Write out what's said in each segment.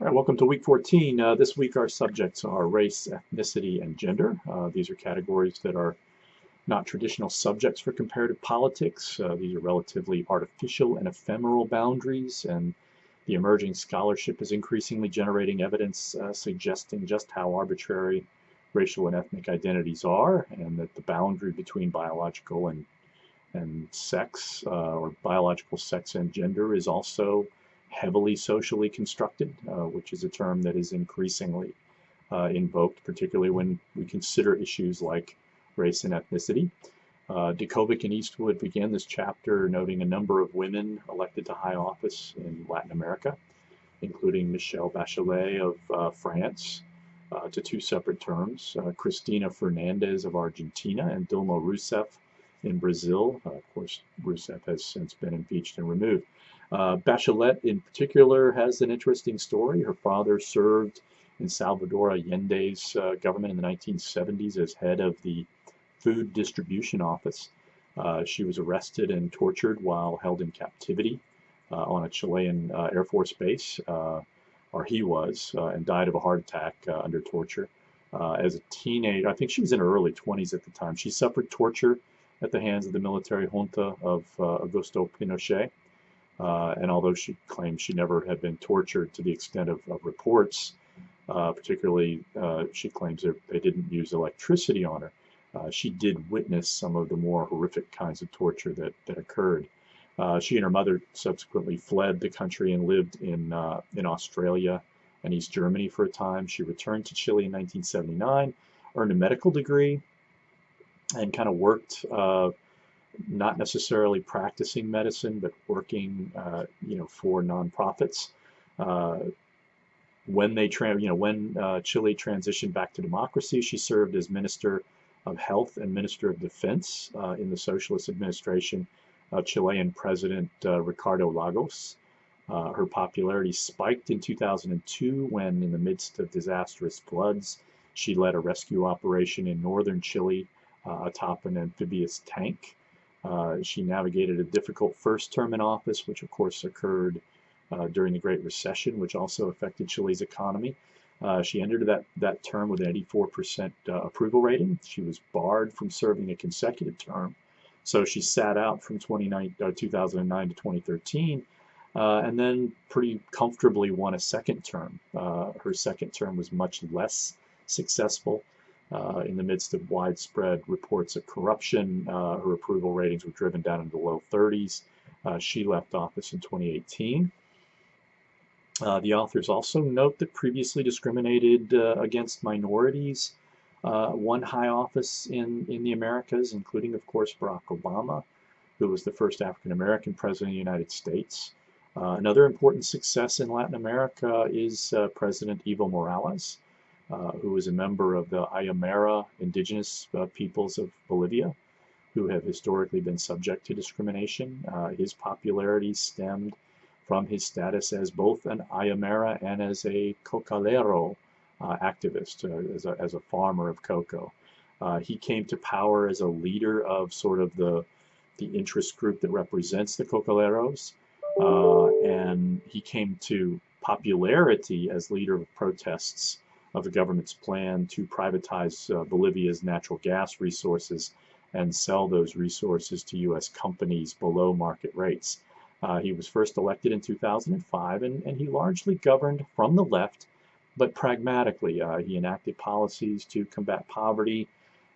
All right, welcome to week 14. This week our subjects are race, ethnicity, and gender. These are categories that are not traditional subjects for comparative politics. These are relatively artificial and ephemeral boundaries, and the emerging scholarship is increasingly generating evidence suggesting just how arbitrary racial and ethnic identities are, and that the boundary between biological and sex, or biological sex and gender, is also heavily socially constructed, which is a term that is increasingly invoked, particularly when we consider issues like race and ethnicity. Dikovic and Eastwood began this chapter noting a number of women elected to high office in Latin America, including Michelle Bachelet of France to two separate terms, Cristina Fernandez of Argentina, and Dilma Rousseff in Brazil. Of course, Rousseff has since been impeached and removed. Bachelet, in particular, has an interesting story. Her father served in Salvador Allende's government in the 1970s as head of the Food Distribution Office. She was arrested and tortured while held in captivity on a Chilean Air Force base, or he was, and died of a heart attack under torture. As a teenager, I think she was in her early 20s at the time, she suffered torture at the hands of the military junta of Augusto Pinochet. And although she claims she never had been tortured to the extent of reports, particularly she claims they didn't use electricity on her, she did witness some of the more horrific kinds of torture that occurred. She and her mother subsequently fled the country and lived in Australia and East Germany for a time. She returned to Chile in 1979, earned a medical degree, and kind of worked not necessarily practicing medicine, but working, for nonprofits. When Chile transitioned back to democracy, she served as Minister of Health and Minister of Defense in the socialist administration of Chilean President Ricardo Lagos. Her popularity spiked in 2002 when, in the midst of disastrous floods, she led a rescue operation in northern Chile atop an amphibious tank. She navigated a difficult first term in office, which of course occurred during the Great Recession, which also affected Chile's economy. She entered that term with an 84% approval rating. She was barred from serving a consecutive term, so she sat out from 2009 to 2013, and then pretty comfortably won a second term. Her second term was much less successful. In the midst of widespread reports of corruption, her approval ratings were driven down into the low 30s. She left office in 2018. The authors also note that previously discriminated against minorities won high office in the Americas, including, of course, Barack Obama, who was the first African American president of the United States. Another important success in Latin America is President Evo Morales, who is a member of the Aymara indigenous peoples of Bolivia, who have historically been subject to discrimination. His popularity stemmed from his status as both an Aymara and as a cocalero activist, as a farmer of cocoa. He came to power as a leader of sort of the interest group that represents the cocaleros, and he came to popularity as leader of protests of the government's plan to privatize Bolivia's natural gas resources and sell those resources to U.S. companies below market rates. He was first elected in 2005, and he largely governed from the left, but pragmatically. He enacted policies to combat poverty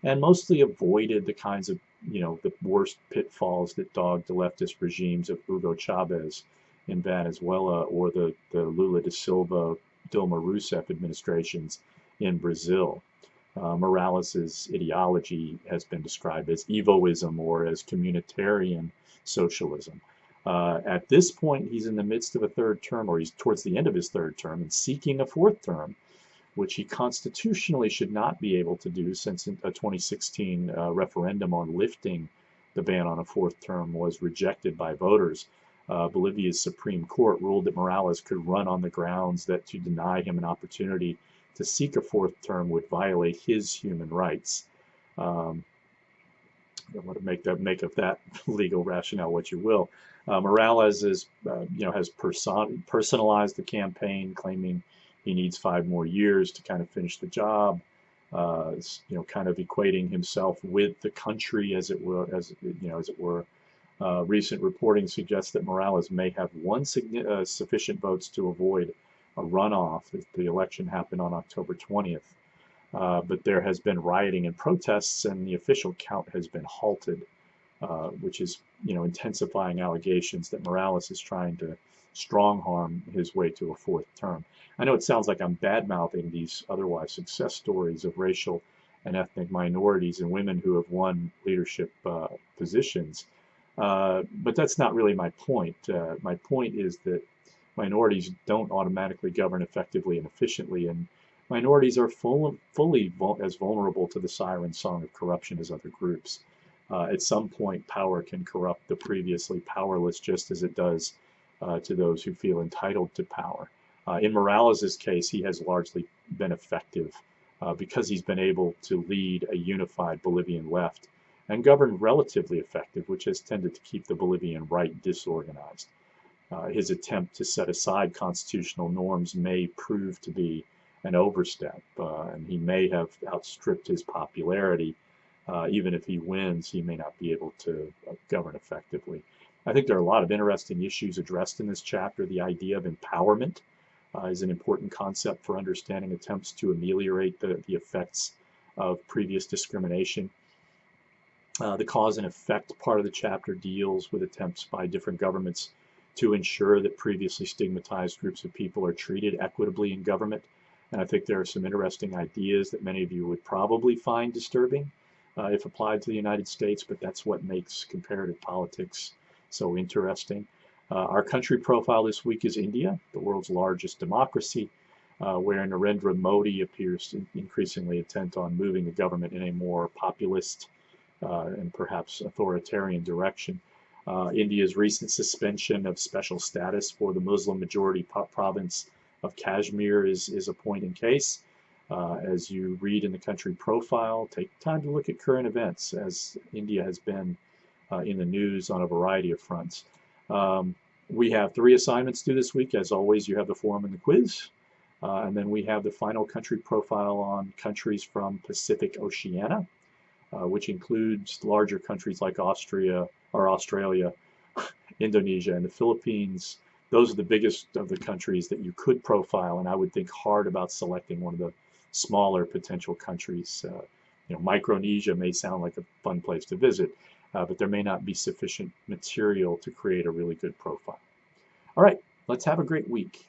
and mostly avoided the kinds of, the worst pitfalls that dogged the leftist regimes of Hugo Chavez in Venezuela or the Lula da Silva, Dilma Rousseff administrations in Brazil. Morales's ideology has been described as Evoism or as communitarian socialism. At this point, he's in the midst of a third term, or he's towards the end of his third term, and seeking a fourth term, which he constitutionally should not be able to do since a 2016 referendum on lifting the ban on a fourth term was rejected by voters. Bolivia's Supreme Court ruled that Morales could run on the grounds that to deny him an opportunity to seek a fourth term would violate his human rights. I want to make of that legal rationale what you will. Morales is, has personalized the campaign, claiming he needs 5 more years to kind of finish the job. Kind of equating himself with the country, as it were. Recent reporting suggests that Morales may have won sufficient votes to avoid a runoff if the election happened on October 20th. But there has been rioting and protests, and the official count has been halted, which is, intensifying allegations that Morales is trying to strong arm his way to a 4th term. I know it sounds like I'm bad-mouthing these otherwise success stories of racial and ethnic minorities and women who have won leadership positions, but that's not really my point. My point is that minorities don't automatically govern effectively and efficiently, and minorities are fully as vulnerable to the siren song of corruption as other groups. At some point, power can corrupt the previously powerless, just as it does to those who feel entitled to power. In Morales' case, he has largely been effective because he's been able to lead a unified Bolivian left and govern relatively effective, which has tended to keep the Bolivian right disorganized. His attempt to set aside constitutional norms may prove to be an overstep, and he may have outstripped his popularity. Even if he wins, he may not be able to govern effectively. I think there are a lot of interesting issues addressed in this chapter. The idea of empowerment is an important concept for understanding attempts to ameliorate the effects of previous discrimination. The cause and effect part of the chapter deals with attempts by different governments to ensure that previously stigmatized groups of people are treated equitably in government. And I think there are some interesting ideas that many of you would probably find disturbing if applied to the United States, but that's what makes comparative politics so interesting. Our country profile this week is India, the world's largest democracy, where Narendra Modi appears increasingly intent on moving the government in a more populist and perhaps authoritarian direction. India's recent suspension of special status for the Muslim majority province of Kashmir is a point in case. As you read in the country profile, take time to look at current events, as India has been in the news on a variety of fronts. We have 3 assignments due this week. As always, you have the forum and the quiz. And then we have the final country profile on countries from Pacific Oceania, which includes larger countries like Australia, Indonesia, and the Philippines. Those are the biggest of the countries that you could profile, and I would think hard about selecting one of the smaller potential countries. Micronesia may sound like a fun place to visit, but there may not be sufficient material to create a really good profile. All right, let's have a great week.